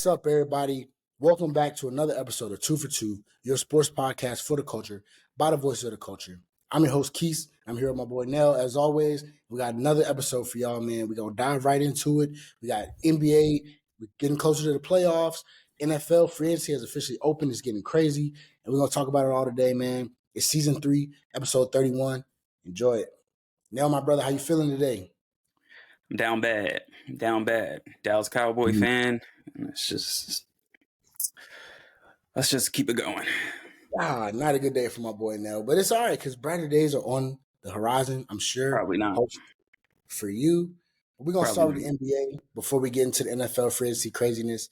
What's up, everybody? Welcome back to another episode of Two for Two, your sports podcast for the culture, by the voice of the culture. I'm your host, Quis. I'm here with my boy, Nell. As always, we got another episode for y'all, man. We're going to dive right into it. We got NBA. We're getting closer to the playoffs. NFL free agency has officially opened. It's getting crazy. And we're going to talk about it all today, man. It's season 3, episode 31. Enjoy it. Nell, my brother, how you feeling today? I'm down bad. Dallas Cowboy fan. Let's just keep it going. Not a good day for my boy Nell, but it's all right because brighter days are on the horizon. I'm sure. Probably not for you. We're gonna start with the NBA before we get into the NFL free agency craziness.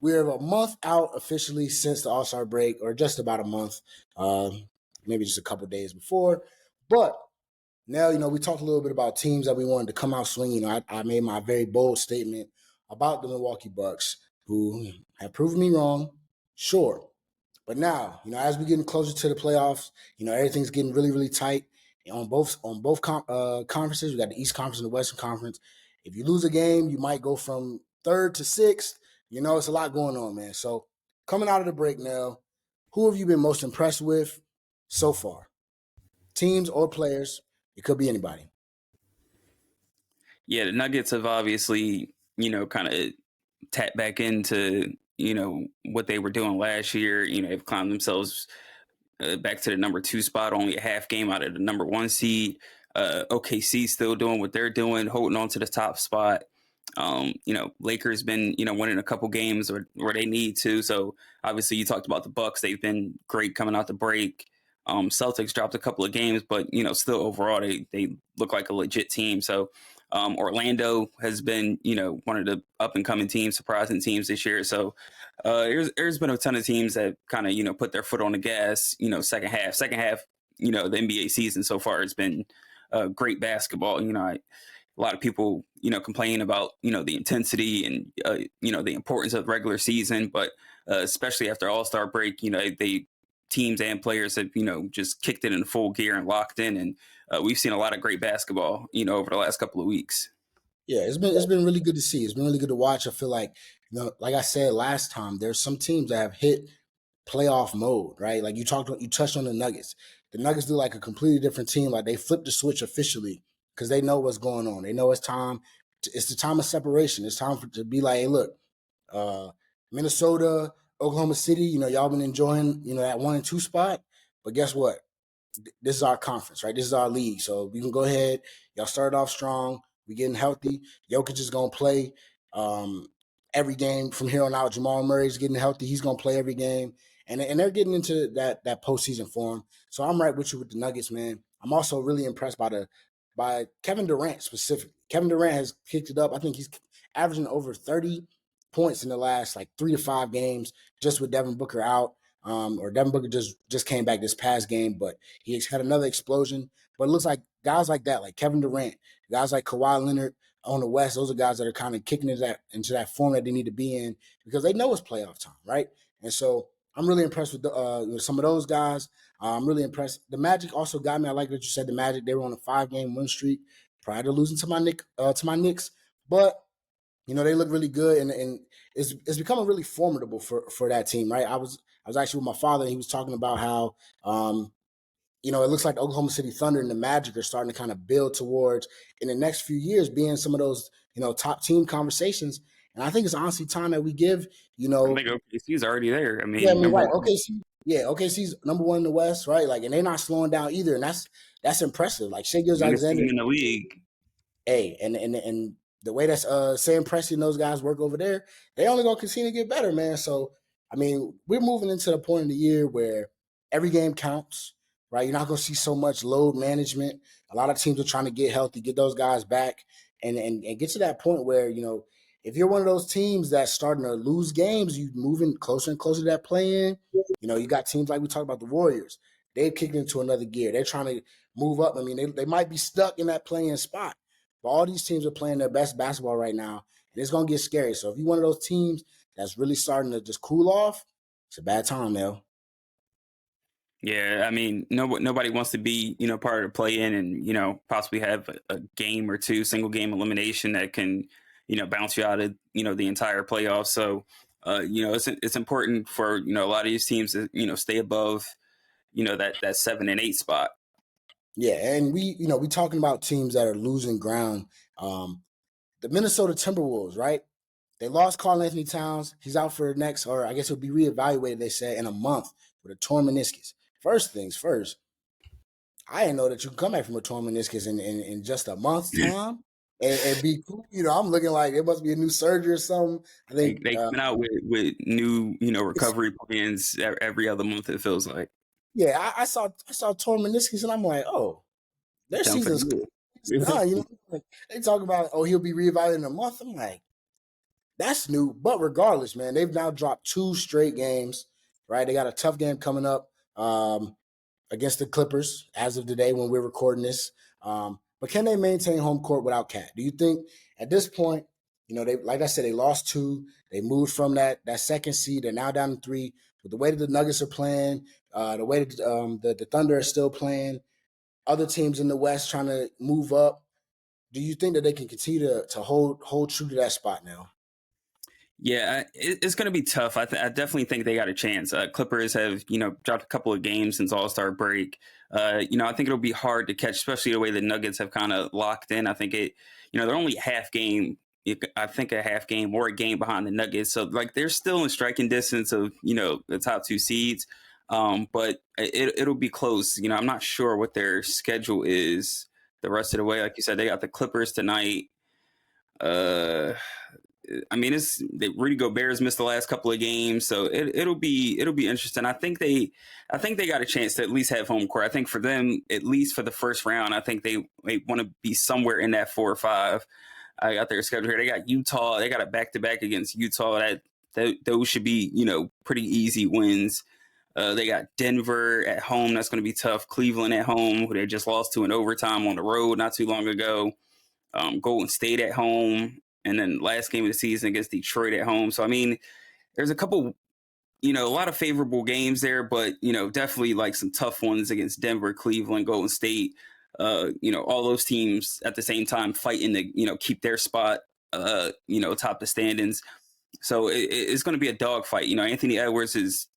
We're a month out officially since the All-Star break, or just about a month, maybe just a couple days before. But now, we talked a little bit about teams that we wanted to come out swinging. I made my very bold statement about the Milwaukee Bucks, who have proven me wrong, sure. But now, as we're getting closer to the playoffs, everything's getting really, really tight on both conferences. We got the East Conference and the Western Conference. If you lose a game, you might go from 3rd to 6th. It's a lot going on, man. So coming out of the break now, who have you been most impressed with so far? Teams or players? It could be anybody. Yeah, the Nuggets have obviously, kind of tapped back into, what they were doing last year. They've climbed themselves back to the number 2 spot, only a half game out of the number 1 seed. OKC still doing what they're doing, holding on to the top spot. Lakers been, winning a couple games where they need to. So obviously you talked about the Bucks. They've been great coming out the break. Celtics dropped a couple of games, but, still overall they look like a legit team. So Orlando has been, one of the up and coming teams, surprising teams this year. So there's been a ton of teams that kind of, put their foot on the gas, second half, the NBA season so far has been great basketball. A lot of people, complain about, the intensity and, the importance of the regular season, but especially after All-Star break, they teams and players have, just kicked it in full gear and locked in. And we've seen a lot of great basketball, over the last couple of weeks. Yeah, it's been really good to see. It's been really good to watch. I feel like, like I said last time, there's some teams that have hit playoff mode, right? Like you touched on the Nuggets. The Nuggets do like a completely different team. Like they flipped the switch officially because they know what's going on. They know it's time. It's the time of separation. It's time to be like, hey, look, Minnesota, Oklahoma City, y'all been enjoying, that 1 and 2 spot. But guess what? This is our conference, right? This is our league. So we can go ahead. Y'all started off strong. We getting healthy. Jokic is going to play every game from here on out. Jamal Murray's getting healthy. He's going to play every game. And they're getting into that postseason form. So I'm right with you with the Nuggets, man. I'm also really impressed by Kevin Durant specifically. Kevin Durant has kicked it up. I think he's averaging over 30 points in the last 3 to 5 games just with Devin Booker out. Or Devin Booker just came back this past game, but he had another explosion. But it looks like guys like that, like Kevin Durant, guys like Kawhi Leonard on the West, those are guys that are kind of kicking into that form that they need to be in because they know it's playoff time, right? And so I'm really impressed with some of those guys. I'm really impressed. The Magic also got me. I like that you said the Magic. They were on a 5-game win streak prior to losing to my Knicks, but they look really good, and it's becoming really formidable for that team, right? I was actually with my father, and he was talking about how it looks like the Oklahoma City Thunder and the Magic are starting to kind of build towards in the next few years being some of those top team conversations. And I think it's honestly time that we give I think OKC's already there. Right. OKC's number 1 in the West, right? And they're not slowing down either, and that's impressive. Like Shai Gilgeous-Alexander in the league. Hey, and the way that's Sam Presti and those guys work over there, they only gonna continue to get better, man. So we're moving into the point of the year where every game counts, right? You're not gonna see so much load management. A lot of teams are trying to get healthy, get those guys back, and get to that point where if you're one of those teams that's starting to lose games, you moving closer and closer to that play-in. You got teams like we talked about the Warriors. They've kicked into another gear. They're trying to move up. They might be stuck in that play-in spot. But all these teams are playing their best basketball right now, and it's going to get scary. So if you're one of those teams that's really starting to just cool off, it's a bad time, Nell. Yeah, nobody wants to be, part of the play-in and, possibly have a game or two, single game elimination that can, bounce you out of, the entire playoffs. So It's important for a lot of these teams to stay above that 7 and 8 spot. Yeah, and we talking about teams that are losing ground. The Minnesota Timberwolves, right? They lost Karl Anthony Towns. He's out for the next, or I guess he'll be reevaluated, they said, in a month with a torn meniscus. First things first, I didn't know that you can come back from a torn meniscus in just a month's time and be cool. I'm looking like it must be a new surgery or something. I They think they coming out with new it's recovery plans every other month. It feels like yeah. I saw torn meniscus and I'm like, oh, their done for the season's year. done. Like, they talk about he'll be reevaluated in a month. I'm like, that's new. But regardless, man, they've now dropped 2 straight games. Right, they got a tough game coming up. Against the Clippers as of today when we're recording this. But can they maintain home court without Cat? Do you think at this point, they like I said, they lost 2. They moved from that second seed. They're now down to 3. But the way that the Nuggets are playing, the way that the Thunder are still playing, other teams in the West trying to move up. Do you think that they can continue to hold true to that spot now? Yeah, it's going to be tough. I definitely think they got a chance. Clippers have, dropped a couple of games since All-Star break. I think it'll be hard to catch, especially the way the Nuggets have kind of locked in. I think they're only half game. I think a half game or a game behind the Nuggets. So like they're still in striking distance of, the top 2 seeds. But it'll be close. I'm not sure what their schedule is the rest of the way. Like you said, they got the Clippers tonight. I mean, it's Rudy Gobert's missed the last couple of games, so it'll be interesting. I think they got a chance to at least have home court. I think for them, at least for the first round, I think they want to be somewhere in that 4 or 5. I got their schedule here. They got Utah. They got a back-to-back against Utah. Those should be pretty easy wins. They got Denver at home. That's going to be tough. Cleveland at home, who they just lost to in overtime on the road not too long ago. Golden State at home, and then last game of the season against Detroit at home. So, I mean, there's a couple, a lot of favorable games there, but, definitely like some tough ones against Denver, Cleveland, Golden State, all those teams at the same time fighting to, keep their spot, top the standings. So it's going to be a dogfight. Anthony Edwards has,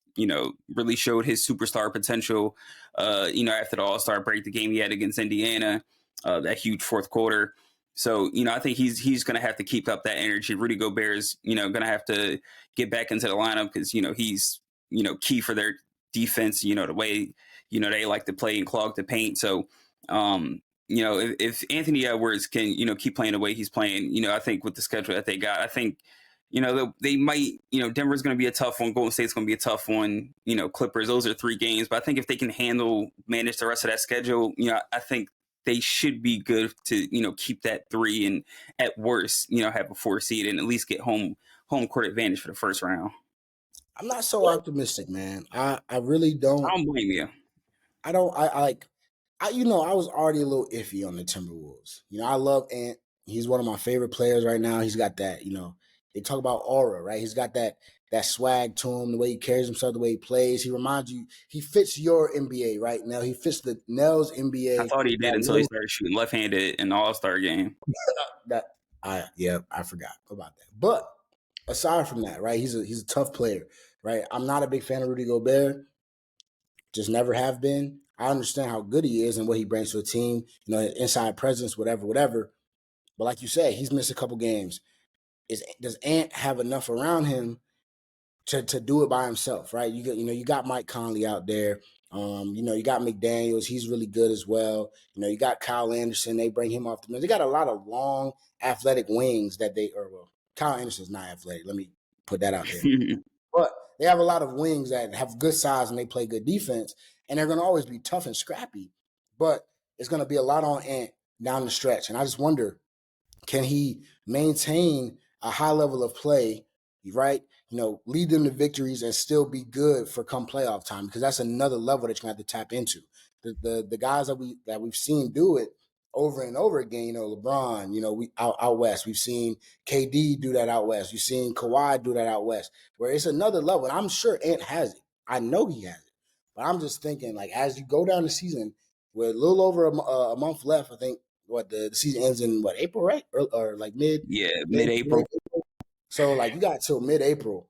really showed his superstar potential, after the All-Star break, the game he had against Indiana, that huge fourth quarter. So, I think he's going to have to keep up that energy. Rudy Gobert is, going to have to get back into the lineup because, he's, key for their defense, the way, they like to play and clog the paint. So, if Anthony Edwards can, keep playing the way he's playing, I think with the schedule that they got, I think, they might, Denver's going to be a tough one. Golden State's going to be a tough one. Clippers, those are 3 games. But I think if they can manage the rest of that schedule, I think they should be good to, keep that 3 and at worst, have a 4 seed and at least get home court advantage for the first round. I'm not so optimistic, man. I really don't. I don't blame you. I don't. I like. I was already a little iffy on the Timberwolves. I love Ant. He's one of my favorite players right now. He's got that. They talk about aura, right? He's got that swag to him, the way he carries himself, the way he plays. He reminds you. He fits your NBA right now. He fits the Nell's NBA. I thought he did until he started shooting left-handed in the All-Star game. I forgot about that. But aside from that, right? He's a tough player, right? I'm not a big fan of Rudy Gobert. Just never have been. I understand how good he is and what he brings to a team, his inside presence, whatever. But like you said, he's missed a couple games. Does Ant have enough around him to do it by himself, right? You got Mike Conley out there. You got McDaniels. He's really good as well. You got Kyle Anderson. They bring him off the bench. They got a lot of long, athletic wings Kyle Anderson's not athletic. Let me put that out there. But they have a lot of wings that have good size and they play good defense, and they're going to always be tough and scrappy. But it's going to be a lot on Ant down the stretch, and I just wonder, can he maintain a high level of play, right? Lead them to victories and still be good for come playoff time, because that's another level that you're going to have to tap into. The guys that we've seen do it over and over again, LeBron, we out west. We've seen KD do that out west. We've seen Kawhi do that out west, where it's another level. And I'm sure Ant has it. I know he has it. But I'm just thinking, like, as you go down the season, with a little over a month left, I think the season ends in April, right? Or like mid-April. So like you got till mid-April.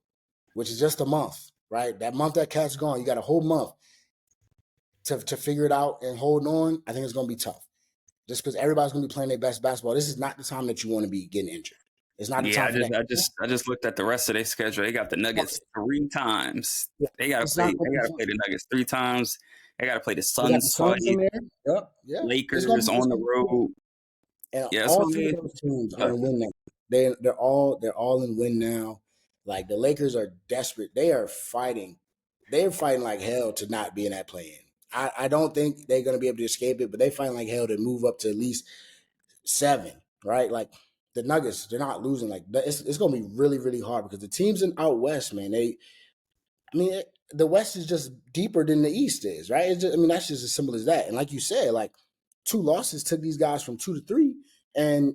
which is just a month, right? That month that Cat's gone, you got a whole month to figure it out and hold on. I think it's going to be tough, just because everybody's going to be playing their best basketball. This is not the time that you want to be getting injured. It's not the Yeah, time for that. I just looked at the rest of their schedule. They got the Nuggets 3 times. Yeah, They gotta it's play. not They going to be gotta fun. play the Nuggets 3 times. They gotta play the They got the Suns Suns in twice. there. Yep, yeah. Lakers on the Good. road. And Yeah, it's all gonna three of be those teams are tough. in win now. They're all in win now. Like the Lakers are desperate. They are fighting. They're fighting like hell to not be in that play in. I don't think they're gonna be able to escape it, but they fighting like hell to move up to at least 7, right? Like the Nuggets, they're not losing. Like it's gonna be really, really hard because the teams in out west, man, the West is just deeper than the East is, right? It's just, that's just as simple as that. And like you said, like 2 losses took these guys from 2 to 3, and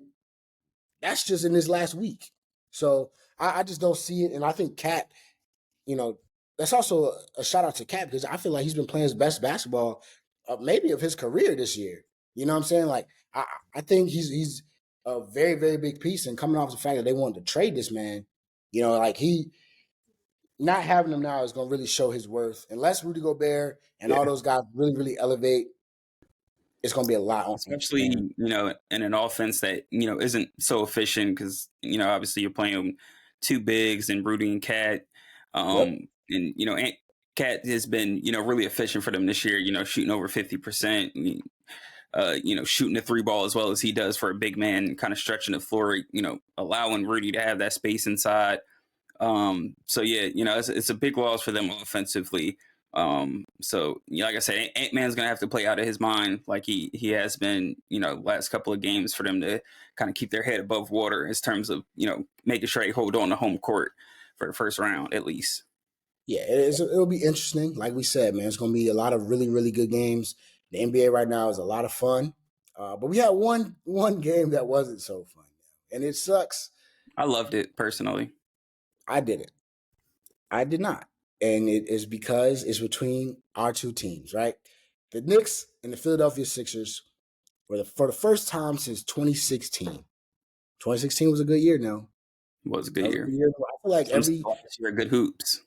that's just in this last week. So I just don't see it. And I think Cat, that's also a shout out to Cat because I feel like he's been playing his best basketball, maybe of his career this year. You know what I'm saying? Like I think he's a very, very big piece. And coming off the fact that they wanted to trade this man, like he not having him now is going to really show his worth. Unless Rudy Gobert and Yeah, all those guys really, really elevate, it's going to be a lot on him. especially And in an offense that isn't so efficient because obviously you're playing two bigs and Rudy and Cat, yep, and Cat has been really efficient for them this year. Shooting over 50%. Shooting the three ball as well as he does for a big man, kind of stretching the floor, allowing Rudy to have that space inside. So yeah, it's a big loss for them offensively. So like I said, Ant-Man's gonna have to play out of his mind like he has been, last couple of games for them to kind of keep their head above water in terms of, making sure they hold on to home court for the first round at least. yeah, it'll be interesting. Like we said, man, it's going to be a lot of really, really good games. The NBA right now is a lot of fun, but we had one game that wasn't so fun, and it sucks. I loved it personally. I didn't. I did not, and it is because it's between our two teams, right? The Knicks and the Philadelphia Sixers were for the first time since 2016. 2016 was a good year. Now It was a good that was a year. good year. I feel like Some still are good hoops.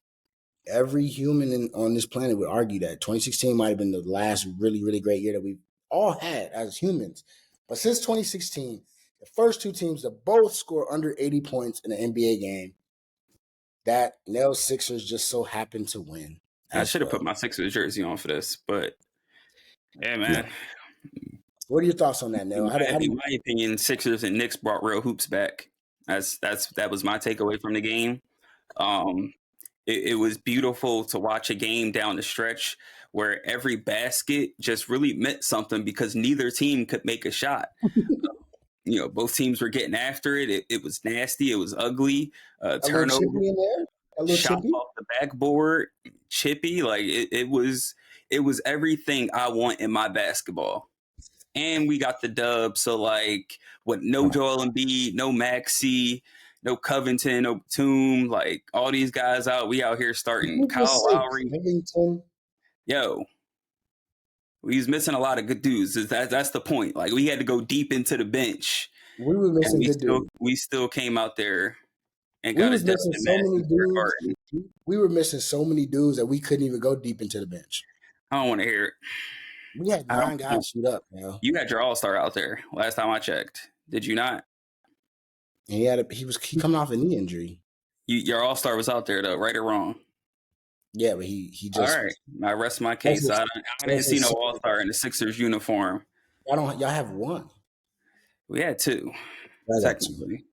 every human on this planet would argue that 2016 might have been the last really, really great year that we've all had as humans. But since 2016, the first two teams that both score under 80 points in an NBA game, that Nell Sixers just so happened to win I as should have put well. my Sixers jersey on for this, but yeah, Yeah. man. What are your thoughts on that, Nell? How do In you? my opinion, Sixers and Knicks brought real hoops back. That was my takeaway from the game. Um, it was beautiful to watch a game down the stretch where every basket just really meant something because neither team could make a shot. Both teams were getting after it. It was nasty. It was ugly. A little Turnover, chippy in there? A little shots chippy? off the backboard, chippy. Like it was everything I want in my basketball. And we got the dub. So like with no Joel Embiid, no Maxey, no Covington, no Batum, like all these guys out, we out here starting Who Kyle just say Lowry. Covington? Yo, we was missing a lot of good dudes. That's the point. Like we had to go deep into the bench, We were and missing we good still dudes. we still came out there and We got a was dub missing in so many Madison Square dudes. Garden. We were missing so many dudes that we couldn't even go deep into the bench. I don't want to hear it. We had I don't. 9 guys shoot up, man. You had your All Star out there last time I checked. Did you not? And he coming off a knee injury. Your All Star was out there though, right or wrong? Yeah, but he All just right, I rest my that's case. his, I didn't that's see his no second. All Star in the Sixers uniform. Y'all have one. We had two, I got two. technically.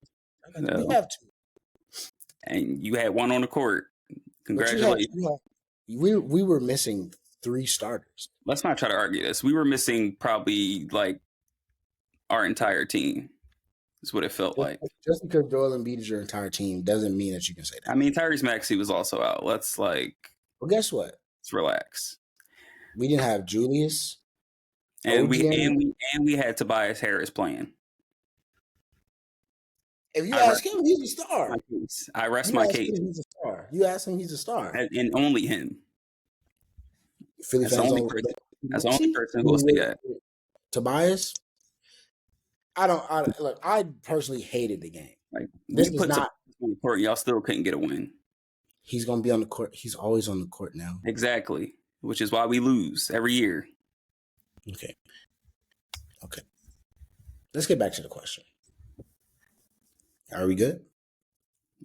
We So, have two. and you had one on the court. But Congratulations. we were missing 3 starters. Let's not try to argue this. We were missing probably like our entire team. Is what it felt Just, like. just because Joel Embiid is your entire team doesn't mean that you can say I that. mean, Tyrese Maxey was also out. Let's Guess what? relax. We didn't have Julius, And OG, we and we and we had Tobias Harris playing. If you I ask rest him, he's a my star. case. I rest You my ask case. him, he's a star. You ask him, he's a star. And only him. Philly That's the fans only don't. person. That's the only See, person who will say that. Tobias. I don't. Look. I personally hated the game. Like This we is put not. Tobias on the court, y'all still couldn't get a win. He's going to be on the court. He's always on the court now. Exactly, which is why we lose every year. Okay. Let's get back to the question. Are we good?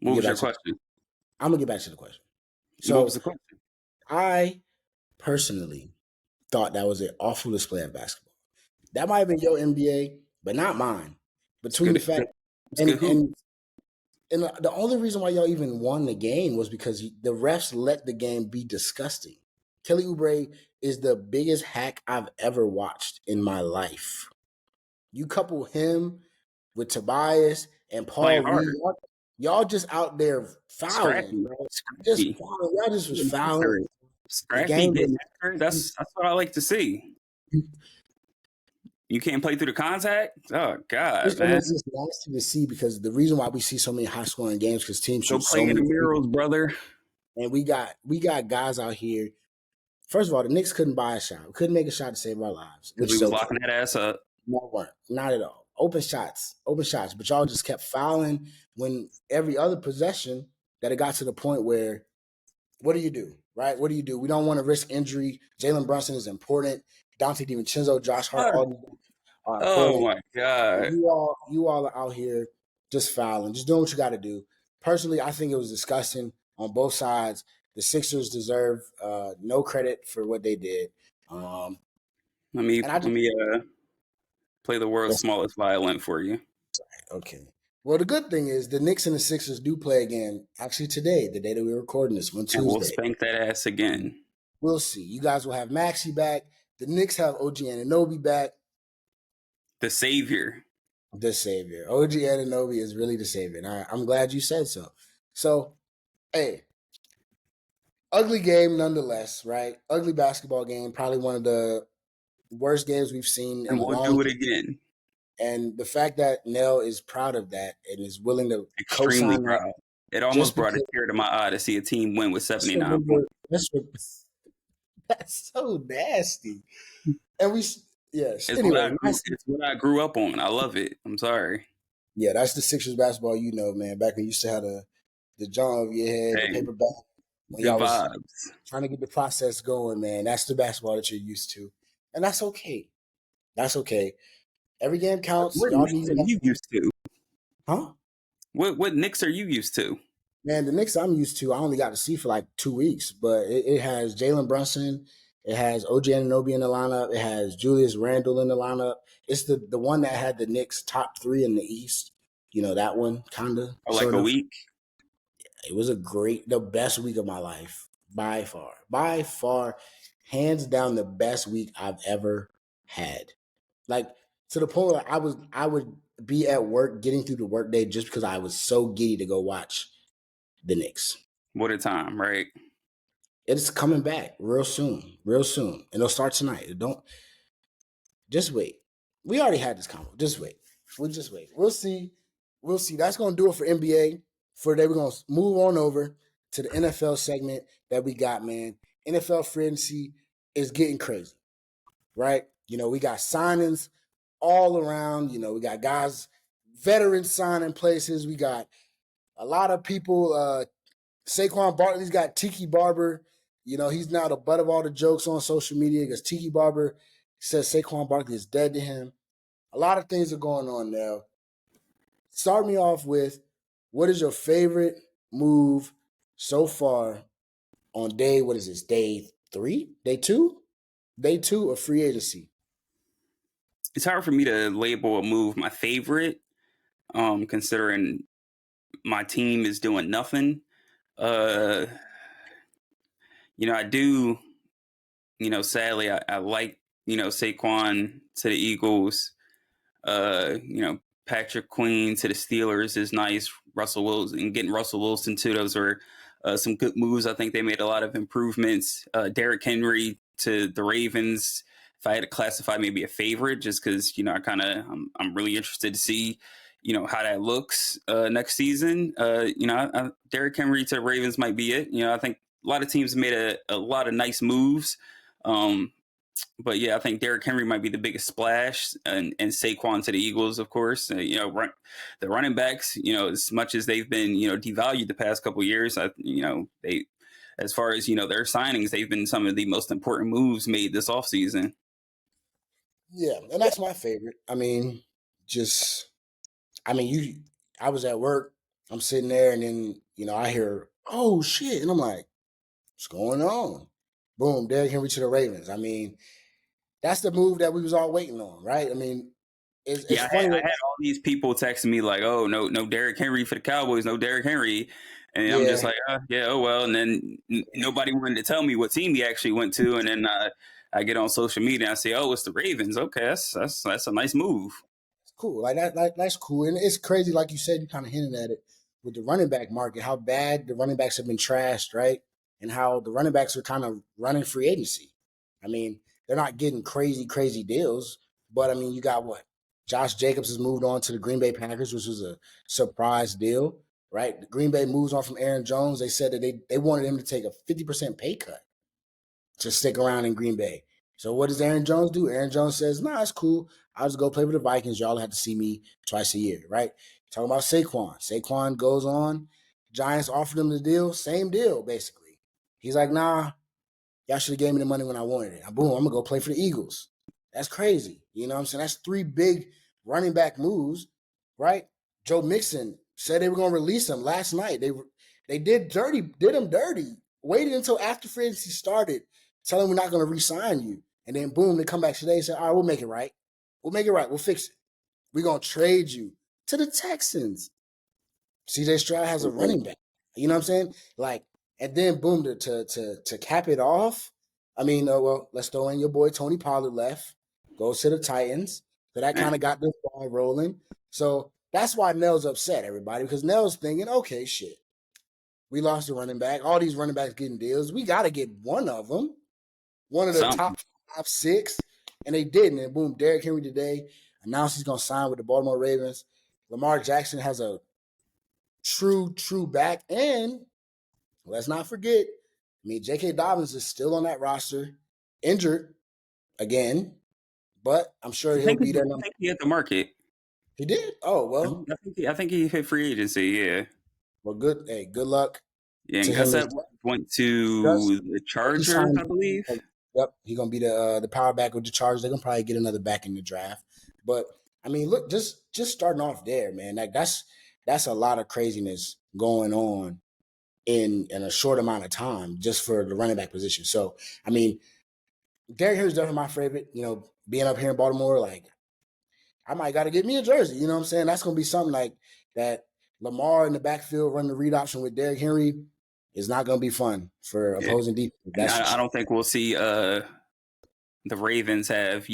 What was your question? I'm going to get back to the question. So, what was the question? I personally thought that was an awful display of basketball. That might have been your NBA, but not mine. Between the fact and the only reason why y'all even won the game was because the refs let the game be disgusting. Kelly Oubre is the biggest hack I've ever watched in my life. You couple him with Tobias and Paul Reed, y'all just out there fouling, bro. Just fouling. Y'all just was fouling. Scrappy getting after. That's what I like to see. You can't play through the contact? Oh, God, man. It's just nasty to see because the reason why we see so many high-scoring games because teams shoot so many. Go play in the murals, brother. And we got guys out here. First of all, the Knicks couldn't buy a shot. We couldn't make a shot to save our lives. Because we was locking that ass up. No, weren't. Not at all. Open shots. But y'all just kept fouling when every other possession that it got to the point where, what do you do, right? What do you do? We don't want to risk injury. Jalen Brunson is important. Dante DiVincenzo, Josh Hart, all oh my God. You all are out here just fouling, just doing what you got to do. Personally, I think it was disgusting on both sides. The Sixers deserve no credit for what they did. Let me play the world's smallest violin for you. Okay. Well, the good thing is the Knicks and the Sixers do play again. Actually, today, the day that we're recording this, on Tuesday. And we'll spank that ass again. We'll see. You guys will have Maxey back. The Knicks have OG Anunoby back. The savior. OG Anunoby is really the savior. And I'm glad you said so. So, hey, ugly game nonetheless, right? Ugly basketball game. Probably one of the worst games we've seen. And we'll do it again. And the fact that Nell is proud of that and is willing to extremely proud. It almost brought a tear to my eye to see a team win with 79 points. That's so nasty. And it's what I grew up on. I love it. I'm sorry. Yeah, that's the Sixers basketball, man. Back when you used to have the jaw over your head, the paper bag. When y'all was trying to get the process going, man. That's the basketball that you're used to. And that's okay. Every game counts. What Knicks are you used to? Huh? What Knicks are you used to? Man, the Knicks I'm used to, I only got to see for like 2 weeks, but it has Jalen Brunson, it has OG Anunoby in the lineup, it has Julius Randle in the lineup. It's the one that had the Knicks top 3 in the East. That one, kind of. Like a week? It was the best week of my life, by far, hands down the best week I've ever had. Like, to the point where I would be at work getting through the workday just because I was so giddy to go watch the Knicks. What a time, right? It's coming back real soon. And it'll start tonight. Just wait. We already had this convo. Just wait. We'll just wait. We'll see. That's going to do it for NBA. For today, we're going to move on over to the NFL segment that we got, man. NFL free agency is getting crazy, right? We got signings all around. We got guys, veterans signing places. We got a lot of people. Saquon Barkley's got Tiki Barber. He's now the butt of all the jokes on social media because Tiki Barber says Saquon Barkley is dead to him. A lot of things are going on now. Start me off with, what is your favorite move so far on day 3? Day 2? Day 2 of free agency? It's hard for me to label a move my favorite, considering my team is doing nothing. I do, sadly, I like, Saquon to the Eagles. Patrick Queen to the Steelers is nice. Russell Wilson, getting Russell Wilson too. Those were some good moves. I think they made a lot of improvements. Derrick Henry to the Ravens. If I had to classify maybe a favorite, just because, I'm really interested to see, how that looks next season. Derrick Henry to the Ravens might be it. I think a lot of teams made a lot of nice moves. But yeah, I think Derrick Henry might be the biggest splash, and Saquon to the Eagles, of course. The running backs, as much as they've been, devalued the past couple of years, they, as far as their signings, they've been some of the most important moves made this offseason. Yeah, and that's my favorite. Just you. I was at work. I'm sitting there, and then I hear, "Oh shit!" and I'm like, "What's going on?" Boom, Derrick Henry to the Ravens. That's the move that we was all waiting on, right? It's Yeah, I had, funny. I had all these people texting me like, "Oh, no, no Derrick Henry for the Cowboys, no Derrick Henry," and I'm just Yeah, like, "Yeah, oh well." And then nobody wanted to tell me what team he actually went to, and then I get on social media and I say, "Oh, it's the Ravens." Okay, that's a nice move. it's cool. That's cool, and it's crazy. Like you said, you kind of hinted at it with the running back market, how bad the running backs have been trashed, right? And how the running backs are kind of running free agency. I mean, they're not getting crazy deals, but you got what? Josh Jacobs has moved on to the Green Bay Packers, which was a surprise deal, right? The Green Bay moves on from Aaron Jones. They said that they wanted him to take a 50% pay cut to stick around in Green Bay. So what does Aaron Jones do? Aaron Jones says, "Nah, it's cool. I'll just go play for the Vikings. Y'all have to see me twice a year," right? Talking about Saquon. Saquon goes on. Giants offered him the deal. Same deal, basically. He's like, "Nah, y'all should have gave me the money when I wanted it. Boom, I'm gonna go play for the Eagles." That's crazy. You know what I'm saying? That's three big running back moves, right? Joe Mixon said they were gonna release him last night. They did him dirty. Waited until after free agency started, tell him we're not gonna re-sign you. And then boom, they come back today and say, "All right, we'll make it right. We'll make it right. We'll fix it. We're gonna trade you to the Texans." CJ Stroud has a running back. You know what I'm saying? Like, and then boom, to cap it off. Well, let's throw in your boy Tony Pollard left, goes to the Titans. So that kind of got this ball rolling. So that's why Nell's upset, everybody, because Nell's thinking, okay, shit, we lost a running back. All these running backs getting deals. We got to get one of them, one of the Something. top 5, 6. And they didn't. And boom, Derrick Henry today announced he's going to sign with the Baltimore Ravens. Lamar Jackson has a true back. And let's not forget, J.K. Dobbins is still on that roster, injured again, but I'm sure I he'll think be there. I think he hit the market. He did? Oh, well, I think he hit free agency. Yeah, good. Hey, good luck yeah. to And him. Gus Edwards went Gus, to the he Chargers, signed. I believe. Yep, he's gonna be the power back with the Chargers. They're gonna probably get another back in the draft. But look, just starting off there, man. Like that's a lot of craziness going on in a short amount of time just for the running back position. So Derrick Henry's definitely my favorite. Being up here in Baltimore, like I might got to get me a jersey. You know what I'm saying? That's gonna be something like that. Lamar in the backfield running the read option with Derrick Henry is not gonna be fun for Yeah. opposing defense. And That's for I sure. don't think we'll see the Ravens have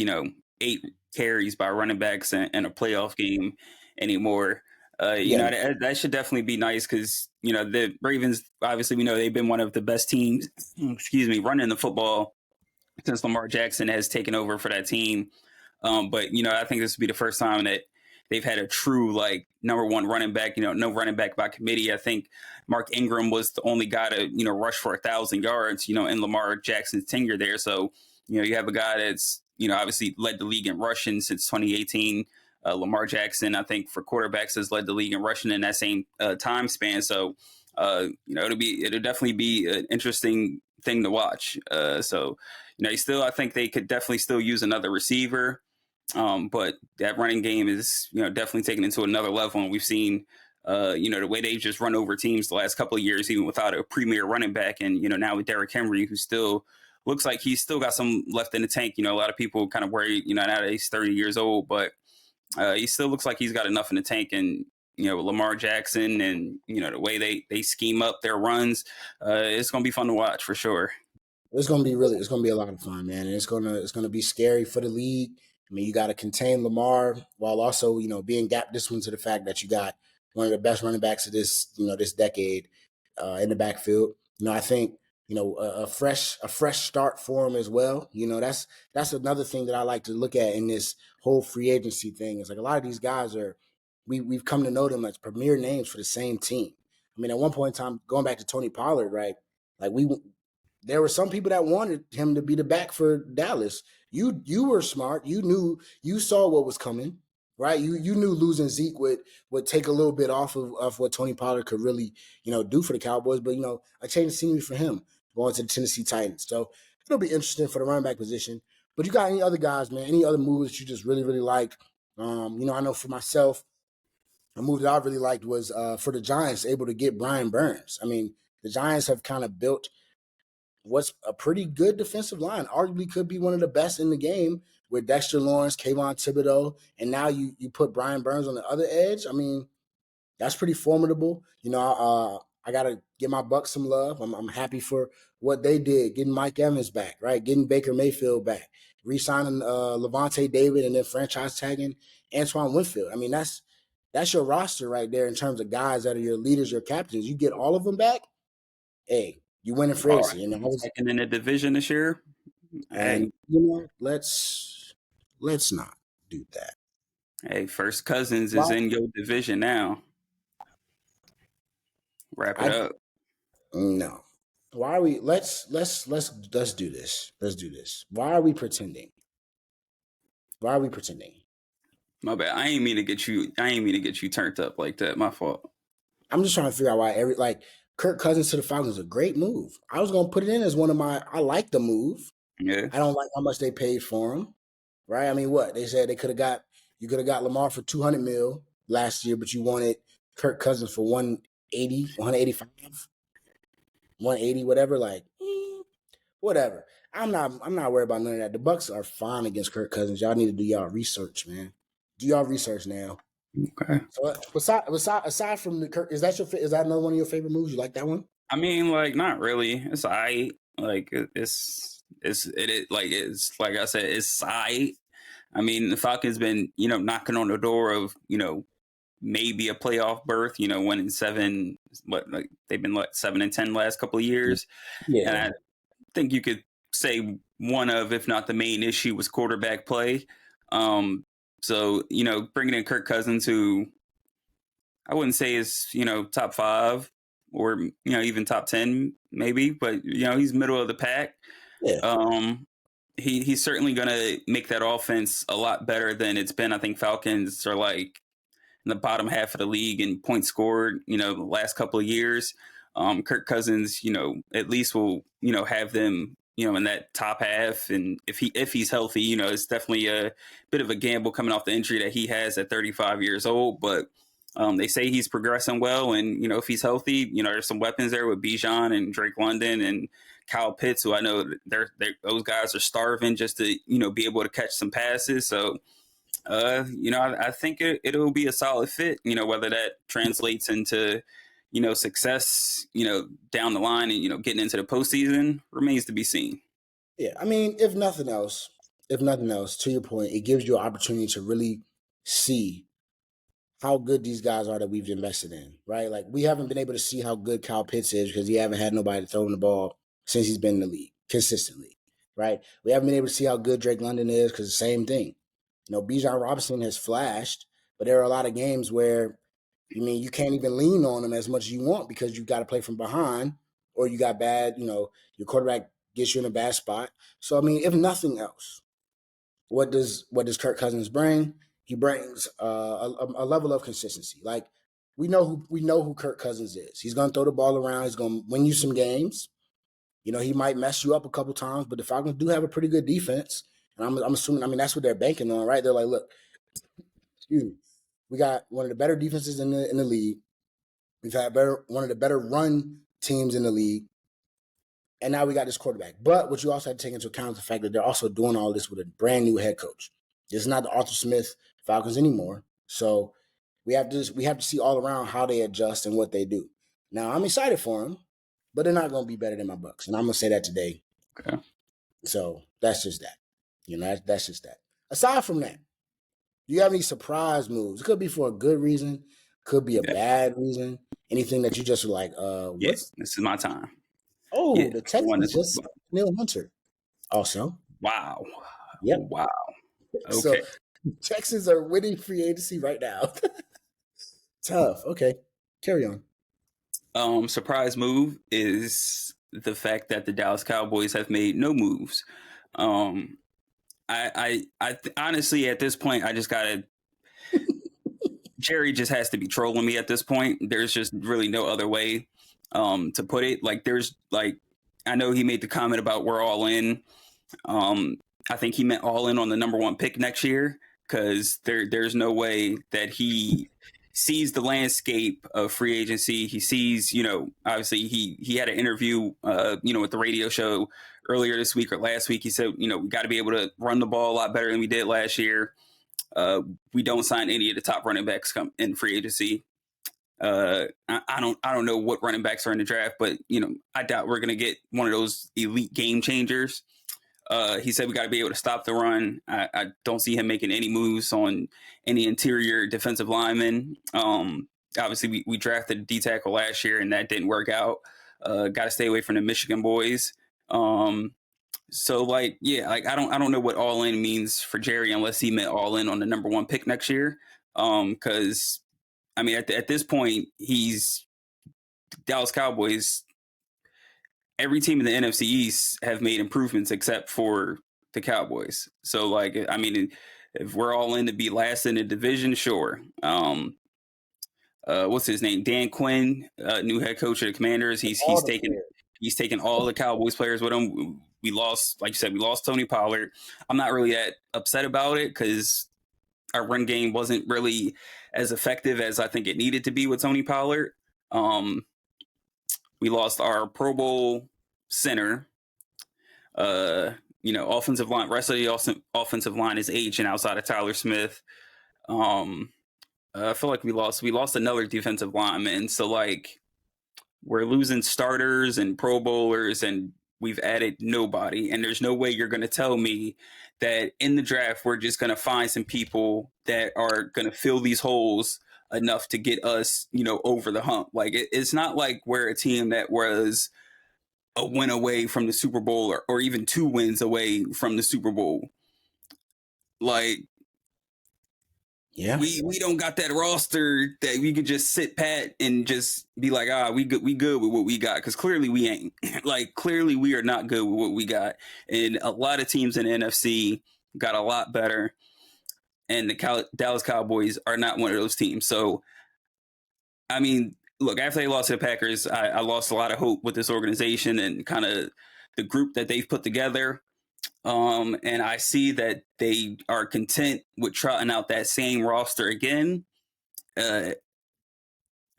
8 carries by running backs in a playoff game anymore. Yeah, That should definitely be nice because the Ravens, obviously, we know they've been one of the best teams. Excuse me, running the football since Lamar Jackson has taken over for that team. But I think this would be the first time that they've had a true like number one running back. No running back by committee. I think Mark Ingram was the only guy to rush for 1,000 yards. In Lamar Jackson's tenure there. So you have a guy that's obviously led the league in rushing since 2018. Lamar Jackson, I think, for quarterbacks has led the league in rushing in that same time span. So it'll definitely be an interesting thing to watch. So I think they could definitely still use another receiver. But that running game is, definitely taken into another level. And we've seen, the way they've just run over teams the last couple of years, even without a premier running back. And, now with Derrick Henry, who still looks like he's still got some left in the tank. A lot of people kind of worry, now that he's 30 years old, but he still looks like he's got enough in the tank. And, Lamar Jackson and, the way they scheme up their runs, it's going to be fun to watch for sure. it's gonna be a lot of fun, man, and it's gonna be scary for the league. You got to contain Lamar while also being gap disciplined to the fact that you got one of the best running backs of this decade in the backfield. I think a fresh start for him as well. That's another thing that I like to look at in this whole free agency thing. Is like a lot of these guys we've come to know them as premier names for the same team. At one point in time, going back to Tony Pollard, right? Like there were some people that wanted him to be the back for Dallas. You were smart. You saw what was coming, right? You knew losing Zeke would take a little bit off of what Tony Pollard could really, do for the Cowboys. But a change of scenery for him going to the Tennessee Titans. So it'll be interesting for the running back position. But you got any other guys, man? Any other moves that you just really, really like? I know for myself, a move that I really liked was for the Giants, able to get Brian Burns. I mean, the Giants have kind of built what's a pretty good defensive line. Arguably could be one of the best in the game with Dexter Lawrence, Kayvon Thibodeau, and now you put Brian Burns on the other edge. I mean, that's pretty formidable. I gotta give my Bucks some love. I'm happy for what they did, getting Mike Evans back, right? Getting Baker Mayfield back, re-signing Levante David, and then franchise tagging Antoine Winfield. I mean, that's your roster right there in terms of guys that are your leaders, your captains. You get all of them back. Hey, you win in free All right, agency. And second in the division this year. Hey, let's not do that. hey, first Cousins is Why? in your division now. Wrap it I up. no. Why are we? Let's do this. Let's do this. Why are we pretending? Why are we pretending? My bad. I ain't mean to get you turned up like that. My fault. I'm just trying to figure out why Kirk Cousins to the Falcons is a great move. I was gonna put it in as one of my. I like the move. Yeah. I don't like how much they paid for him. Right? I mean, what they said you could have got Lamar for 200 mil last year, but you wanted Kirk Cousins for 180, 185, 180, whatever. Like, whatever. I'm not worried about none of that. The Bucks are fine against Kirk Cousins. Y'all need to do y'all research, man. Do y'all research now. Okay. So aside from the Kirk, is that another one of your favorite moves? You like that one? I mean, like, not really. It's I like it's like I said, it's I. I mean, the Falcons been knocking on the door of maybe a playoff berth. Winning seven. Like they've been 7-10 last couple of years, and Yeah. I think you could say one of, if not the main issue, was quarterback play. So bringing in Kirk Cousins, who I wouldn't say is top 5 or even top 10 maybe, but he's middle of the pack. Yeah. He's certainly going to make that offense a lot better than it's been. I think Falcons are like in the bottom half of the league in points scored, the last couple of years. Kirk Cousins, at least will, have them, in that top half. And if he's healthy, it's definitely a bit of a gamble coming off the injury that he has at 35 years old. But they say he's progressing well. And, if he's healthy, there's some weapons there with Bijan and Drake London and Kyle Pitts, who I know those guys are starving just to, be able to catch some passes. So, I think it'll be a solid fit, whether that translates into, success, down the line and, getting into the postseason remains to be seen. Yeah. I mean, if nothing else, to your point, it gives you an opportunity to really see how good these guys are that we've invested in, right? Like we haven't been able to see how good Kyle Pitts is because he haven't had nobody throwing the ball since he's been in the league consistently, right? We haven't been able to see how good Drake London is because the same thing. Bijan Robinson has flashed, but there are a lot of games where you can't even lean on him as much as you want because you got to play from behind or you got bad, your quarterback gets you in a bad spot. So I mean, if nothing else, what does Kirk Cousins bring? He brings a level of consistency. Like we know who Kirk Cousins is. He's going to throw the ball around. He's going to win you some games. He might mess you up a couple times, but the Falcons do have a pretty good defense, and I'm assuming. I mean, that's what they're banking on, right? They're like, look, excuse me, we got one of the better defenses in the league. We've had one of the better run teams in the league. And now we got this quarterback. But what you also have to take into account is the fact that they're also doing all this with a brand new head coach. This is not the Arthur Smith Falcons anymore. So we have to see all around how they adjust and what they do. Now I'm excited for them, but they're not going to be better than my Bucks, and I'm going to say that today. Okay. So that's just that. That's just that. Aside from that, do you have any surprise moves? It could be for a good reason, could be a bad reason. Anything that you just are like, Yes, this is my time. Oh, Yeah, the Texans just Neil Hunter. Also, wow. Yep. Wow. Okay. So Texans are winning free agency right now. Tough. Okay, carry on. Surprise move is the fact that the Dallas Cowboys have made no moves. Um, honestly, at this point, I just gotta. Jerry just has to be trolling me at this point. There's just really no other way to put it. Like, there's like, I know he made the comment about we're all in. Um, I think he meant all in on the number one pick next year because there's no way that he sees the landscape of free agency. He sees, obviously he had an interview, with the radio show earlier this week or last week. He said, we got to be able to run the ball a lot better than we did last year. We don't sign any of the top running backs come in free agency. I don't know what running backs are in the draft, but I doubt we're gonna get one of those elite game changers. He said we got to be able to stop the run. I don't see him making any moves on any interior defensive linemen. Obviously, we drafted a D tackle last year, and that didn't work out. Got to stay away from the Michigan boys. So I don't know what all in means for Jerry unless he meant all in on the number one pick next year. Because I mean, at this point, he's Dallas Cowboys. Every team in the NFC East have made improvements except for the Cowboys. So I mean, if we're all in to be last in the division, sure. What's his name? Dan Quinn, new head coach of the Commanders. He's taken all the Cowboys players with him. We lost, like you said, we lost Tony Pollard. I'm not really that upset about it because our run game wasn't really as effective as I think it needed to be with Tony Pollard. We lost our Pro Bowl center. Offensive line. Rest of the offensive line is aging outside of Tyler Smith. I feel like we lost another defensive lineman. So we're losing starters and Pro Bowlers, and we've added nobody. And there's no way you're going to tell me that in the draft we're just going to find some people that are going to fill these holes enough to get us, over the hump. It's not like we're a team that was a win away from the Super Bowl or even 2 wins away from the Super Bowl. Yeah, we don't got that roster that we could just sit pat and just be like, we good with what we got, because clearly we ain't. Clearly we are not good with what we got, and a lot of teams in the NFC got a lot better, and the Dallas Cowboys are not one of those teams. So I mean, look, after they lost to the Packers, I lost a lot of hope with this organization and kind of the group that they've put together. And I see that they are content with trotting out that same roster again. And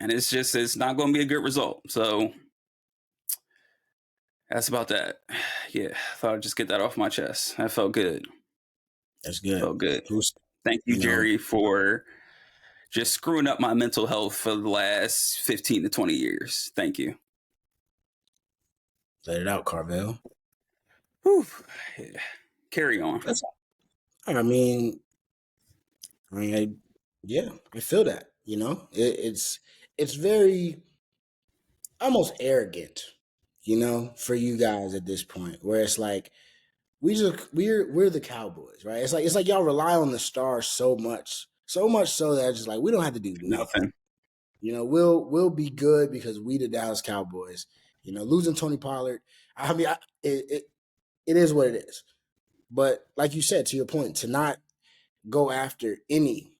it's not going to be a good result. So that's about that. Yeah, I thought I'd just get that off my chest. That felt good. that's good. Felt good. Thank you, Jerry, for just screwing up my mental health for the last 15 to 20 years. Thank you. Let it out, Carvel. Whew. Yeah. Carry on. That's I mean, I feel that. It's very almost arrogant, for you guys at this point, where it's like we're the Cowboys, right? It's like y'all rely on the stars so much so that it's just like we don't have to do nothing. We'll be good because we the Dallas Cowboys. Losing Tony Pollard, I mean, it is what it is. But like you said, to your point, to not go after any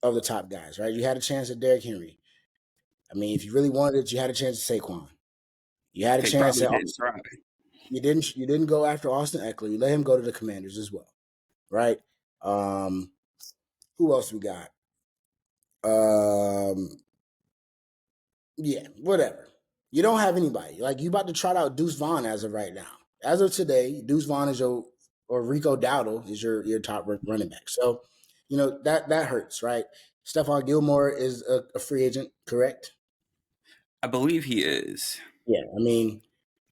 of the top guys, right? You had a chance at Derrick Henry. I mean, if you really wanted it, you had a chance at Saquon. You had a chance at Austin. You didn't go after Austin Eckler. You let him go to the Commanders as well, right? Who else we got? Yeah, whatever. You don't have anybody. You about to trot out Deuce Vaughn as of right now. As of today, Deuce Vaughn is or Rico Dowdle is your top running back. So, that hurts, right? Stephon Gilmore is a free agent, correct? I believe he is. Yeah, I mean,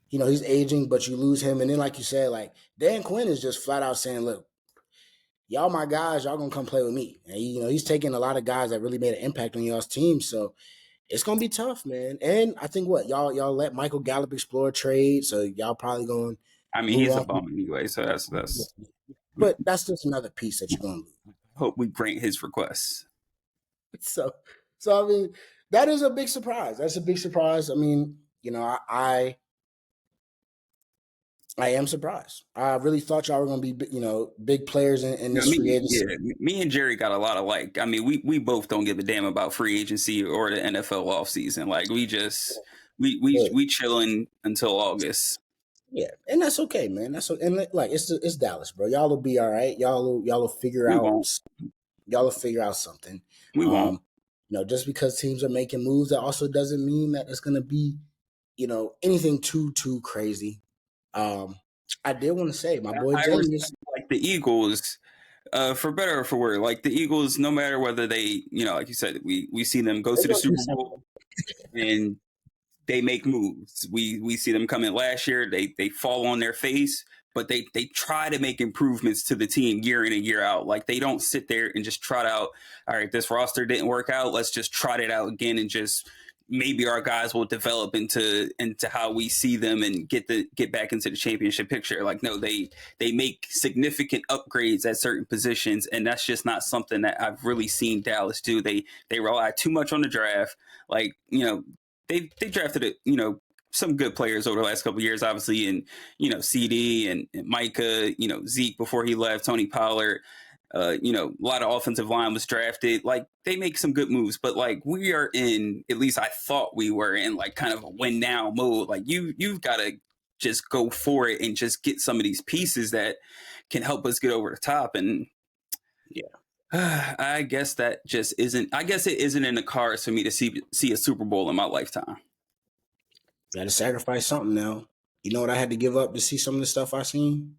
he's aging, but you lose him, and then like you said, Dan Quinn is just flat out saying, "Look, y'all my guys, y'all gonna come play with me." And he's taking a lot of guys that really made an impact on y'all's team, so it's gonna be tough, man. And I think y'all let Michael Gallup explore trade, so y'all probably going. I mean, he's a bum anyway, so that's. But that's just another piece that you're gonna lose. Hope we grant his requests. So I mean, that is a big surprise. That's a big surprise. I mean, I I am surprised. I really thought y'all were going to be, big players in You know, this free agency. me and Jerry got a lot of like. I mean, we both don't give a damn about free agency or the NFL offseason. Like we just Good. we chilling until August. Yeah, and that's okay, man. And like it's Dallas, bro. Y'all will be all right. Y'all will figure We out. won't. Y'all will figure out something. We won't. Just because teams are making moves, that also doesn't mean that it's going to be, anything too crazy. I did want to say, my boy I respect James. like the Eagles, for better or for worse. Like the Eagles, no matter whether they, like you said, we see them go They're to the gonna do Super something. Bowl and they make moves. We see them come in last year. They fall on their face, but they try to make improvements to the team year in and year out. Like they don't sit there and just trot out, all right, this roster didn't work out. Let's just trot it out again and just maybe our guys will develop into how we see them and get back into the championship picture. Like no, they make significant upgrades at certain positions, and that's just not something that I've really seen Dallas do. They rely too much on the draft. Like they drafted it, some good players over the last couple of years, obviously, and CD and Micah, Zeke before he left, Tony Pollard. A lot of offensive line was drafted. Like they make some good moves, but like we are in, at least I thought we were in, like kind of a win now mode. Like you've got to just go for it and just get some of these pieces that can help us get over the top. And Yeah, I guess that just isn't. I guess it isn't in the cards for me to see a Super Bowl in my lifetime. got to sacrifice something now. You know what I had to give up to see some of the stuff I seen?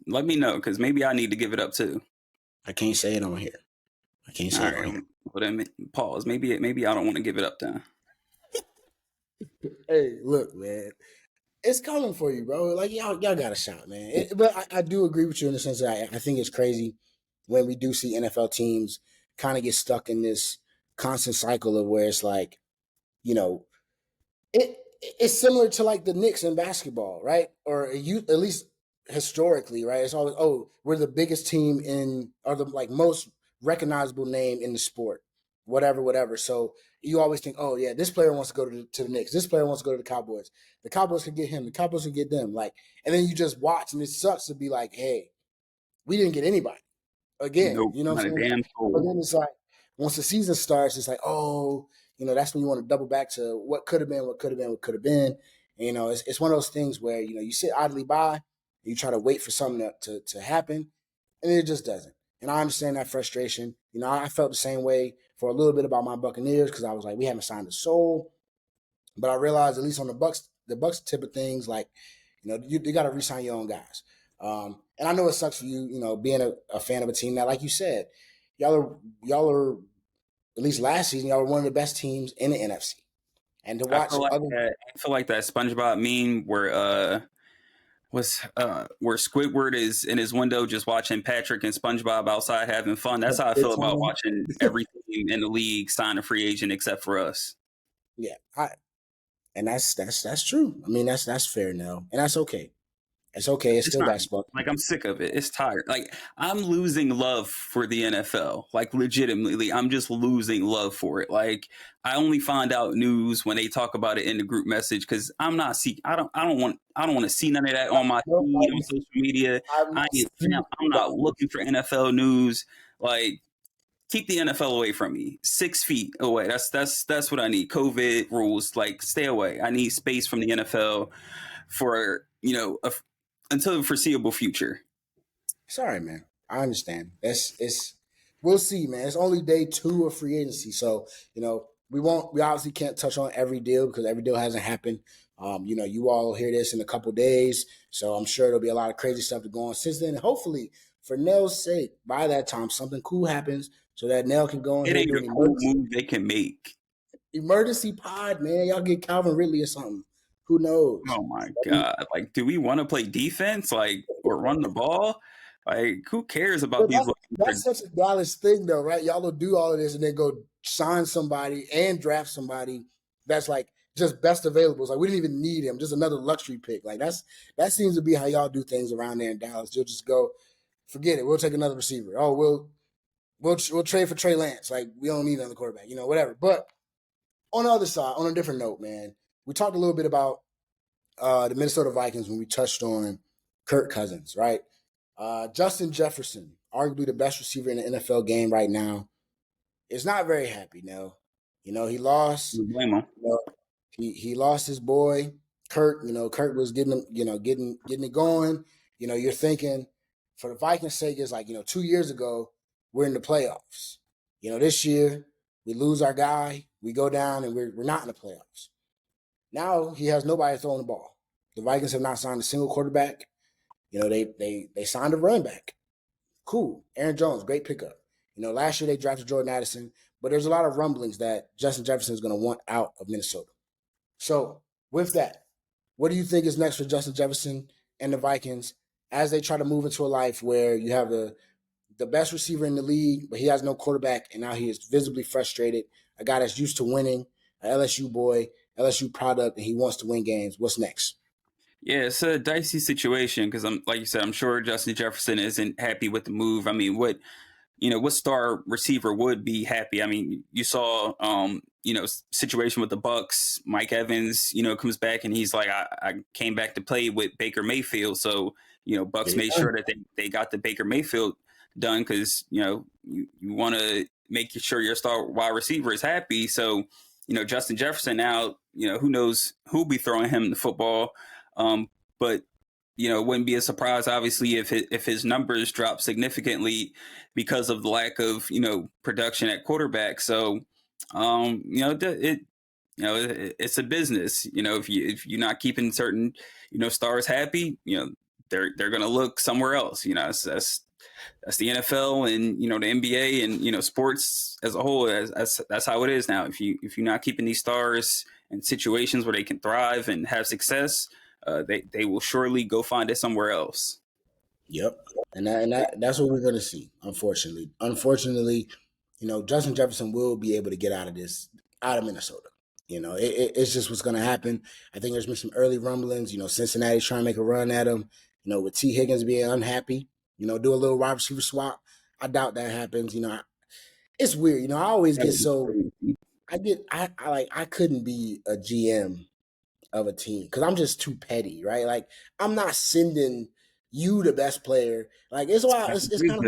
Let me know because maybe I need to give it up too. I can't say it on here. I can't All say it on right, here. well then pause. Maybe I don't want to give it up then. Hey, look, man. It's coming for you, bro. Like y'all got a shot, man. But I do agree with you in the sense that I think it's crazy when we do see NFL teams kind of get stuck in this constant cycle of where it's like, you know, it's similar to like the Knicks in basketball, right? Or you at least historically, right? It's always, oh, we're the biggest team in, or the like most recognizable name in the sport, whatever, whatever. So you always think, oh yeah, this player wants to go to the Knicks. This player wants to go to the Cowboys. The Cowboys could get him. The Cowboys could get them. Like, and then you just watch, and it sucks to be like, hey, we didn't get anybody again. Nope, You know what not a I'm saying? damn But soul. then it's like once the season starts, it's like, oh, that's when you want to double back to what could have been, what could have been, what could have been. And, it's one of those things where you sit idly by, and you try to wait for something to happen, and it just doesn't. And I understand that frustration. I felt the same way for a little bit about my Buccaneers because I was like, we haven't signed a soul. But I realized, at least on the Bucks tip of things, like, you got to re-sign your own guys. And I know it sucks for you, being a fan of a team that, like you said, y'all are at least last season, y'all were one of the best teams in the NFC. And to I watch feel like other, that. I feel like that SpongeBob meme where Squidward is in his window just watching Patrick and SpongeBob outside having fun. That's how I good feel about time, watching every team in the league sign a free agent except for us. yeah, and that's true. I mean, that's fair now, and that's okay. It's okay. It's It's still not basketball. like I'm sick of it. It's tired. Like I'm losing love for the NFL. Like legitimately, I'm just losing love for it. Like I only find out news when they talk about it in the group message because I'm not see. I don't want to see none of that on my Nope, feed on social media. I I'm not looking for NFL news. Like keep the NFL away from me. 6 feet away. That's what I need. COVID rules. Like stay away. I need space from the NFL for until the foreseeable future. Sorry, man. I understand. It's we'll see, man. It's only day 2 of free agency, so we obviously can't touch on every deal because every deal hasn't happened. You all will hear this in a couple days, so I'm sure there'll be a lot of crazy stuff to go on since then. Hopefully, for Nell's sake, by that time something cool happens so that Nell can go in It here and ain't do a an cool emergency move they can make. emergency pod, man. Y'all get Calvin Ridley or something. Who knows? Oh my god! Like, do we want to play defense, like, or run the ball? Like, who cares about But these? that's such a Dallas thing, though, right? Y'all will do all of this and then go sign somebody and draft somebody that's like just best available. It's like we didn't even need him, just another luxury pick. Like that seems to be how y'all do things around there in Dallas. You'll just go, forget it. We'll take another receiver. Oh, we'll trade for Trey Lance. Like we don't need another quarterback, whatever. But on the other side, on a different note, man, we talked a little bit about the Minnesota Vikings when we touched on Kirk Cousins, right? Justin Jefferson, arguably the best receiver in the NFL game right now, is not very happy now. He lost. You blame him. You know, he lost his boy Kirk. Kirk was getting him, getting it going. You're thinking for the Vikings' sake, it's like 2 years ago we're in the playoffs. This year we lose our guy, we go down, and we're not in the playoffs. Now he has nobody throwing the ball. The Vikings have not signed a single quarterback. They signed a running back. Cool. Aaron Jones, great pickup. Last year they drafted Jordan Addison, but there's a lot of rumblings that Justin Jefferson is going to want out of Minnesota. So, with that, what do you think is next for Justin Jefferson and the Vikings as they try to move into a life where you have the best receiver in the league, but he has no quarterback, and now he is visibly frustrated, a guy that's used to winning, an LSU boy, LSU product, and he wants to win games. What's next? Yeah, it's a dicey situation because I'm like you said, I'm sure Justin Jefferson isn't happy with the move. I mean, what star receiver would be happy? I mean, you saw, situation with the Bucks. Mike Evans, comes back and he's like, I came back to play with Baker Mayfield. So, Bucks made sure that they got the Baker Mayfield done because, you want to make sure your star wide receiver is happy. So, Justin Jefferson now, who knows who'll be throwing him the football. But it wouldn't be a surprise, obviously, if his numbers drop significantly because of the lack of production at quarterback. So, it's a business. If you're not keeping certain stars happy, they're going to look somewhere else. That's the NFL and the NBA and sports as a whole. That's how it is now. If you're not keeping these stars in situations where they can thrive and have success, they will surely go find it somewhere else. Yep, that's what we're going to see. Unfortunately, Justin Jefferson will be able to get out of Minnesota. It's just what's going to happen. I think there's been some early rumblings. Cincinnati's trying to make a run at him. With T. Higgins being unhappy. Do a little wide receiver swap. I doubt that happens. It's weird. I always get so. I couldn't be a GM of a team because I'm just too petty, right? Like I'm not sending you the best player. Like it's kind of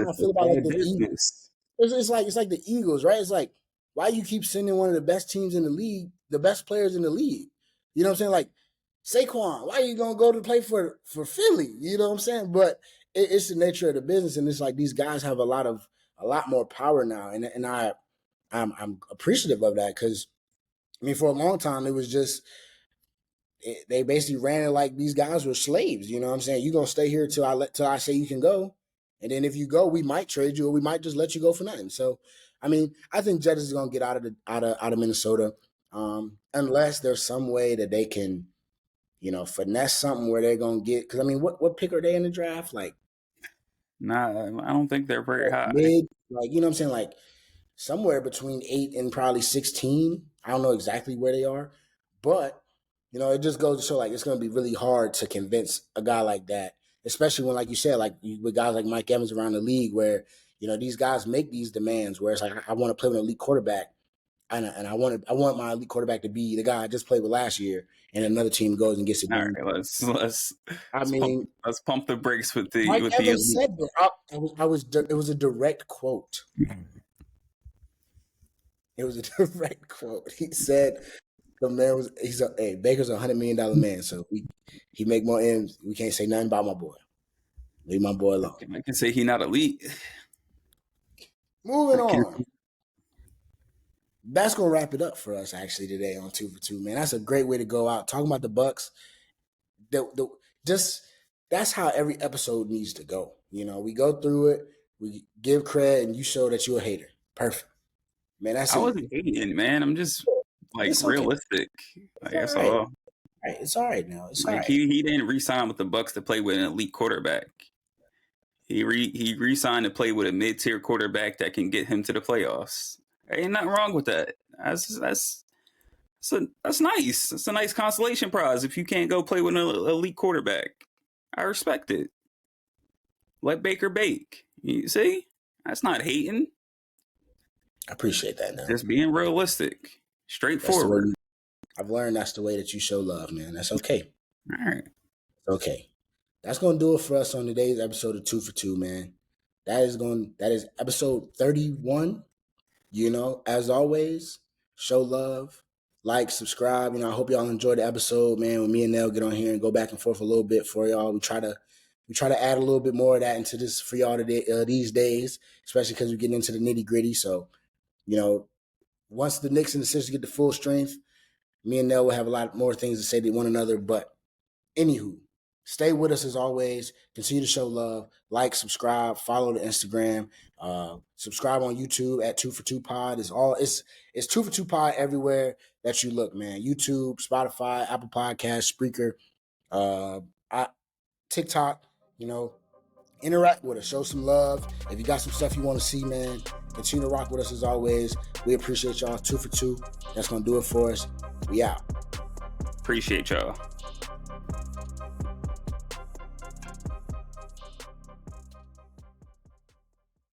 how I feel about like the Eagles. It's like the Eagles, right? It's like why you keep sending one of the best teams in the league, the best players in the league. You know what I'm saying? Like Saquon, why are you gonna go to play for Philly? You know what I'm saying? But it's the nature of the business, and it's like these guys have a lot more power now, and I'm appreciative of that because for a long time it was just they basically ran it like these guys were slaves. You know what I'm saying? You're gonna stay here till I say you can go, and then if you go, we might trade you or we might just let you go for nothing. So, I think Jets is gonna get out of Minnesota, unless there's some way that they can, finesse something where they're gonna get. Because what pick are they in the draft? Like, Nah, I don't think they're very high. mid, like what I'm saying, like somewhere between 8 and probably 16. I don't know exactly where they are, but it just goes to show like it's going to be really hard to convince a guy like that, especially when, like you said, with guys like Mike Evans around the league, where these guys make these demands where it's like I want to play with an elite quarterback, and I want my elite quarterback to be the guy I just played with last year, and another team goes and gets it done. All right, let's pump the brakes with the Mike with the Evans elite. said that. It was a direct quote. It was a direct quote. He said the man Baker's $100 million man, so he make more M's. We can't say nothing about my boy. Leave my boy alone. I can say he not elite. Moving on. That's gonna wrap it up for us actually today on 2 for 2, man. That's a great way to go out. Talking about the Bucks. That's how every episode needs to go. We go through it, we give credit, and you show that you're a hater. Perfect. Man, that's I wasn't hating, man. I'm just it's realistic. Okay. It's all right. Right. It's all right now. It's all right. He didn't re-sign with the Bucks to play with an elite quarterback. He re-signed to play with a mid-tier quarterback that can get him to the playoffs. There ain't nothing wrong with that. That's nice. It's a nice consolation prize if you can't go play with an elite quarterback. I respect it. Let Baker bake. You see? That's not hating. I appreciate that now. Just being realistic. Straightforward. I've learned that's the way that you show love, man. That's okay. All right. Okay. That's gonna do it for us on today's episode of 2 for 2, man. That is episode 31. As always, show love, like, subscribe. I hope y'all enjoyed the episode, man. When me and Nell get on here and go back and forth a little bit for y'all, we try to add a little bit more of that into this for y'all today, these days, especially because we're getting into the nitty gritty. So, once the Knicks and the Sixers get to full strength, me and Nell will have a lot more things to say to one another. But anywho, stay with us as always. Continue to show love, like, subscribe, follow the Instagram, subscribe on YouTube at 2 for 2 Pod. It's 2 for 2 Pod everywhere that you look, man. YouTube, Spotify, Apple Podcasts, Spreaker, TikTok. Interact with us, show some love. If you got some stuff you want to see, man, continue to rock with us as always. We appreciate y'all. 2 for 2. That's gonna do it for us. We out. Appreciate y'all.